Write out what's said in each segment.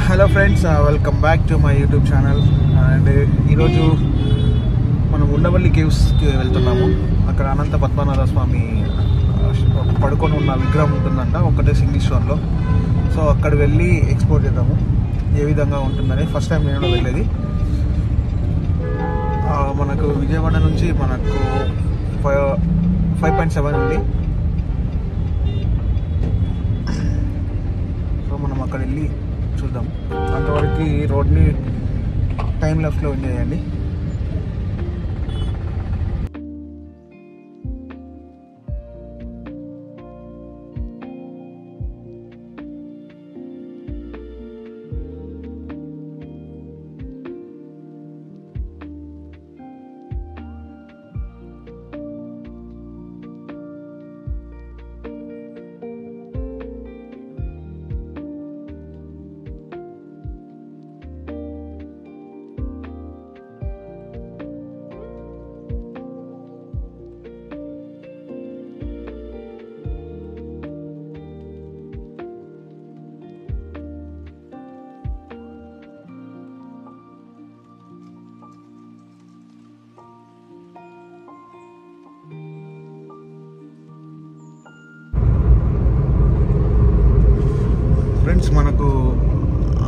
Hello friends, welcome back to my YouTube channel. And ఈరోజు మనం ఉండవల్లి కేవ్స్కి వెళ్తున్నాము. అక్కడ అనంత పద్మనాభ స్వామి పడుకొని ఉన్న విగ్రహం ఉంటుందంట, ఒకటే సింగిల్ స్టోన్లో. సో అక్కడ వెళ్ళి ఎక్స్ప్లోర్ చేద్దాము ఏ విధంగా ఉంటుందని. ఫస్ట్ టైం నేను వెళ్ళేది. మనకు విజయవాడ నుంచి మనకు 5.7 ఉంది. సో మనం అక్కడ వెళ్ళి చూద్దాం. అంతవరకు రోడ్ని టైం లెఫ్ట్లో ఎంజాయ్ చేయండి. ఫ్రెండ్స్, మనకు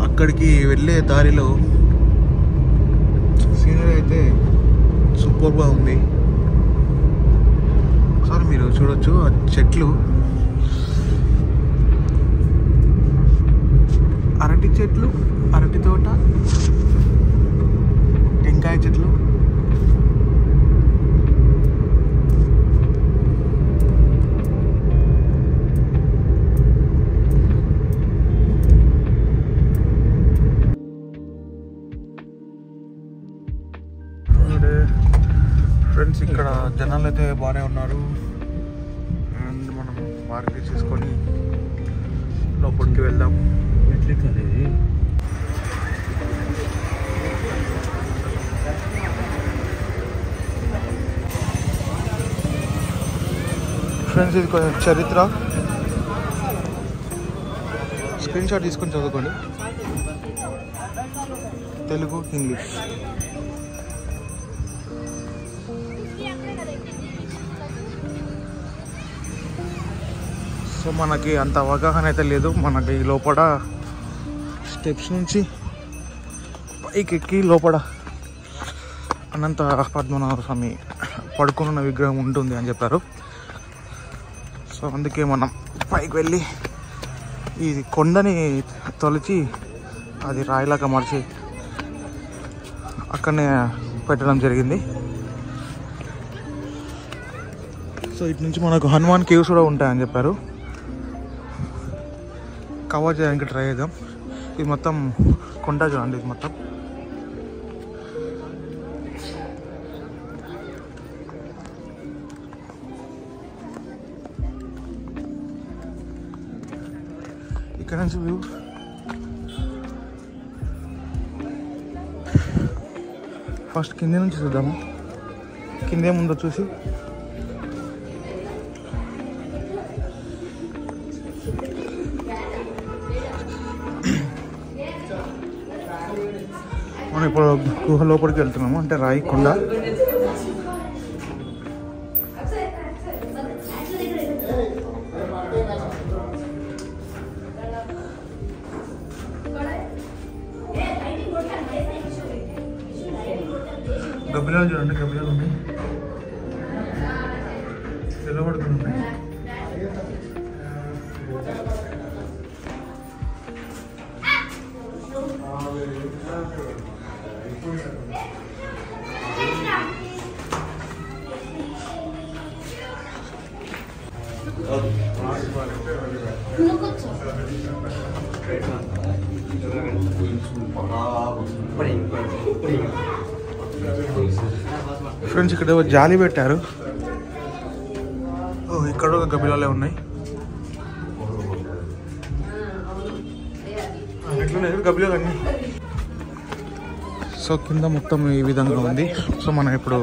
అక్కడికి వెళ్ళే దారిలో సీనరీ అయితే సూపర్గా ఉంది. ఒకసారి మీరు చూడొచ్చు, ఆ చెట్లు, అరటి చెట్లు, అరటి తోట, టెంకాయ చెట్లు. ఫ్రెండ్స్, ఇక్కడ జనాలు అయితే బాగానే ఉన్నారు. అండ్ మనం మార్కెట్ చేసుకొని లోపలికి వెళ్దాం. ఫ్రెండ్స్, ఇది కొంచెం చరిత్ర, స్క్రీన్ షాట్ తీసుకొని చదువుకోండి. తెలుగు, ఇంగ్లీష్. సో మనకి అంత అవగాహన అయితే లేదు. మనకి లోపల స్టెప్స్ నుంచి పైకి ఎక్కి లోపల అనంత పద్మనాభ స్వామి పడుకున్న విగ్రహం ఉంటుంది అని చెప్పారు. సో అందుకే మనం పైకి వెళ్ళి ఈ కొండని తొలిచి అది రాయిలాగా మార్చి అక్కడనే పెట్టడం జరిగింది. సో ఇటు నుంచి మనకు హనుమాన్ కేవ్స్ కూడా ఉంటాయని చెప్పారు. కవర్ చేయడానికి ట్రై చేద్దాం. ఇది మొత్తం కొండ చూడండి. ఇది మొత్తం ఇక్కడ నుంచి వ్యూ. ఫస్ట్ కింద నుంచి చూద్దాము. కిందేముందో చూసి మనం ఇప్పుడు గుహ లోపలికి వెళ్తున్నాము. అంటే రాయి కొండ. గబ్బిలాలు చూడండి, గబ్బిలాలు ఉన్నాయి, తెల్లబడుతున్నాయి. ఫ్రెండ్స్, ఇక్కడ జాలి పెట్టారు. ఇక్కడ గబ్బిలాలే ఉన్నాయి. ఎట్లున్నాయి గబ్బిలాలు అన్నీ. సో కింద మొత్తం ఈ విధంగా ఉంది. సో మనం ఇప్పుడు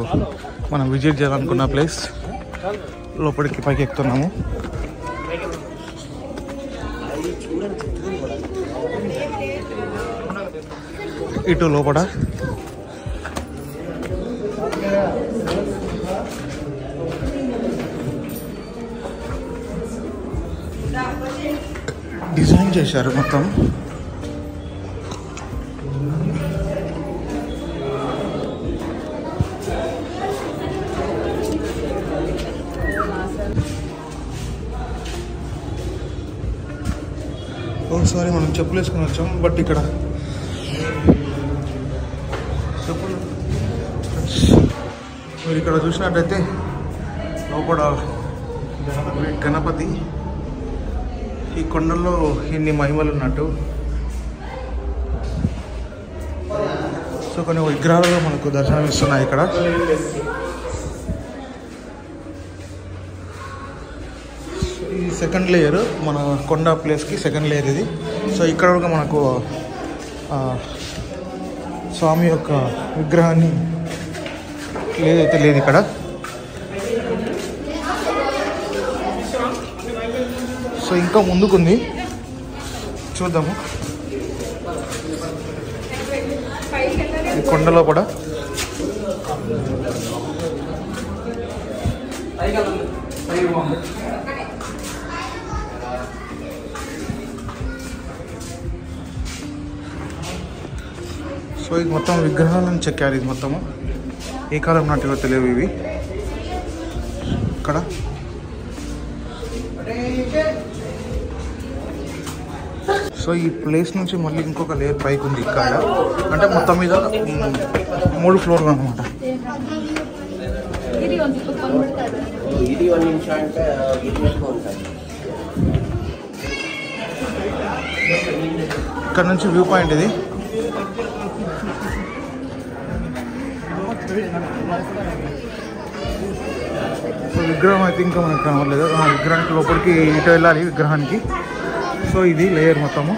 విజిట్ చేయాలనుకున్న ప్లేస్ లోపలికి పైకి ఎక్కుతున్నాము. ఇటు లోపల డిజైన్ చేశారు మొత్తం. ఒకసారి మనం చెప్పులు వేసుకొని వచ్చాం, బట్ ఇక్కడ చెప్పులు మీరు ఇక్కడ చూసినట్టయితే లోపల గణపతి, ఈ కొండల్లో ఇన్ని మహిమలు ఉన్నట్టు. సో కొన్ని విగ్రహాలు మనకు దర్శనమిస్తున్నాయి ఇక్కడ. ఈ సెకండ్ లేయర్ మన కొండ ప్లేస్కి సెకండ్ లేయర్ ఇది. సో ఇక్కడ కూడా మనకు స్వామి యొక్క విగ్రహాన్ని లేదైతే లేదు ఇక్కడ. సో ఇంకా ముందుకుంది, చూద్దాము. ఈ కొండలో కూడా సో ఇది మొత్తం విగ్రహాలను చెక్కారు. ఇది మొత్తము ఏ కాలం నాటివో తెలియవు ఇవి. ఇక్కడ సో ఈ ప్లేస్ నుంచి మళ్ళీ ఇంకొక లేయర్ పైకి ఉంది ఇక్కడ. అంటే మొత్తం మీద 3 ఫ్లోర్లు అనమాట. ఇక్కడ నుంచి వ్యూ పాయింట్ ఇది. సో విగ్రహం అయితే ఇంకా మనకు కనవలేదు. విగ్రహానికి లోపలికి ఇటు వెళ్ళాలి విగ్రహానికి. సో ఇది లేయర్ మొత్తము.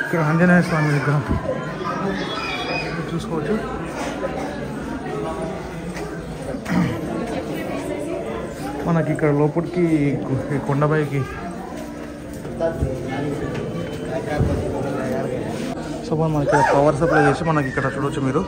ఇక్కడ ఆంజనేయ స్వామి విగ్రహం చూసుకోవచ్చు. మనకి ఇక్కడ లోపలికి కొండపైకి సో మనకి ఇక్కడ పవర్ సప్లై చేసి మనకి ఇక్కడ చూడవచ్చు మీరు.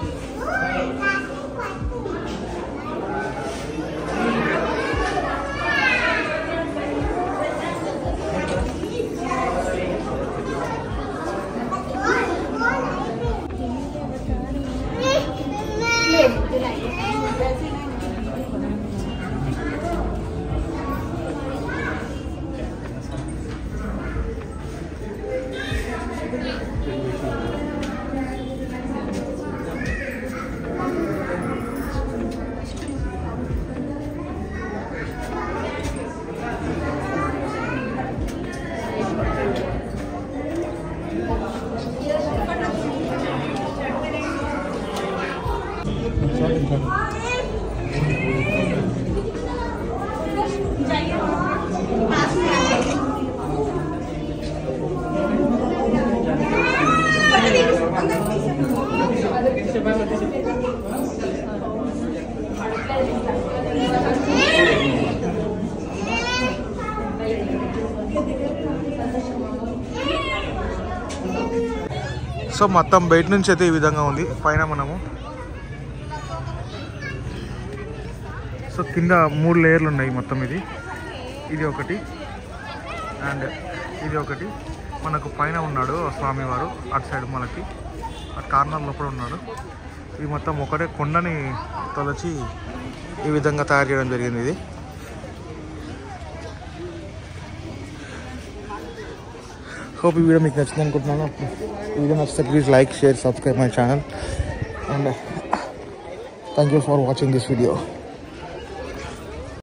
సో మొత్తం బయట నుంచి అయితే ఈ విధంగా ఉంది. పైన మనము సో కింద 3 లేయర్లు ఉన్నాయి మొత్తం. ఇది ఒకటి అండ్ ఇది ఒకటి. మనకు పైన ఉన్నాడు స్వామివారు, అటు సైడ్ మనకి ఆ కార్నర్లో కూడా ఉన్నాడు. ఇది మొత్తం ఒకటే కొండని తొలచి ఈ విధంగా తయారు చేయడం జరిగింది. ఇది హోప్ ఈ వీడియో మీకు నచ్చింది అనుకుంటున్నాను. ఈ వీడియో నచ్చితే please like, share, subscribe my channel and thank you for watching this video.